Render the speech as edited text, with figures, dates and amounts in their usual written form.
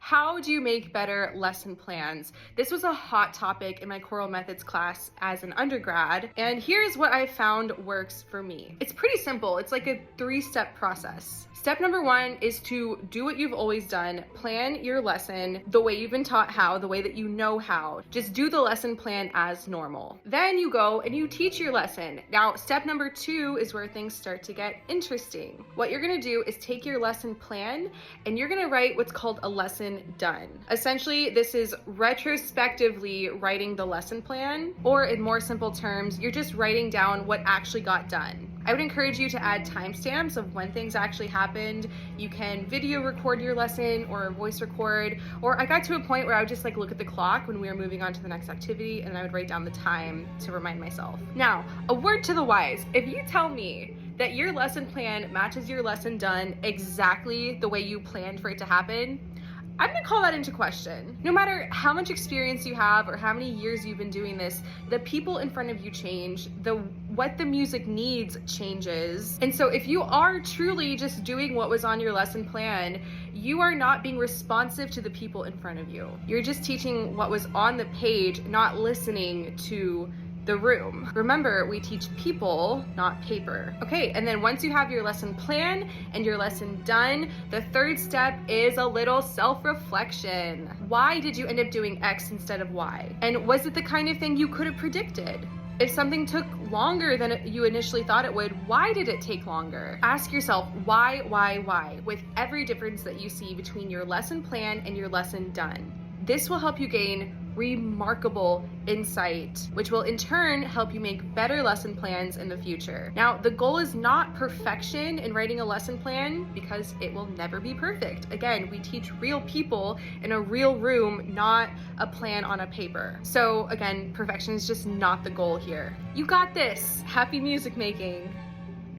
How do you make better lesson plans? This was a hot topic in my choral methods class as an undergrad, and here's what I found works for me. It's pretty simple. It's like a 3-step process. Step number 1 is to do what you've always done. Plan your lesson the way you've been taught how, the way that you know how. Just do the lesson plan as normal. Then you go and you teach your lesson. Now, step number 2 is where things start to get interesting. What you're gonna do is take your lesson plan and you're gonna write what's called a lesson done. Essentially, this is retrospectively writing the lesson plan, or in more simple terms, you're just writing down what actually got done. I would encourage you to add timestamps of when things actually happened. You can video record your lesson or voice record, or I got to a point where I would just look at the clock when we were moving on to the next activity and I would write down the time to remind myself. Now, a word to the wise, if you tell me that your lesson plan matches your lesson done exactly the way you planned for it to happen, I'm gonna call that into question. No matter how much experience you have or how many years you've been doing this, the people in front of you change, what the music needs changes. And so if you are truly just doing what was on your lesson plan, you are not being responsive to the people in front of you. You're just teaching what was on the page, not listening to the room. Remember, we teach people, not paper. Okay, and then once you have your lesson plan and your lesson done, the 3rd step is a little self-reflection. Why did you end up doing X instead of Y? And was it the kind of thing you could have predicted? If something took longer than you initially thought it would, why did it take longer? Ask yourself why, with every difference that you see between your lesson plan and your lesson done. This will help you gain remarkable insight, which will in turn help you make better lesson plans in the future. Now, the goal is not perfection in writing a lesson plan because it will never be perfect. Again, we teach real people in a real room, not a plan on a paper. So again, perfection is just not the goal here. You got this. Happy music making.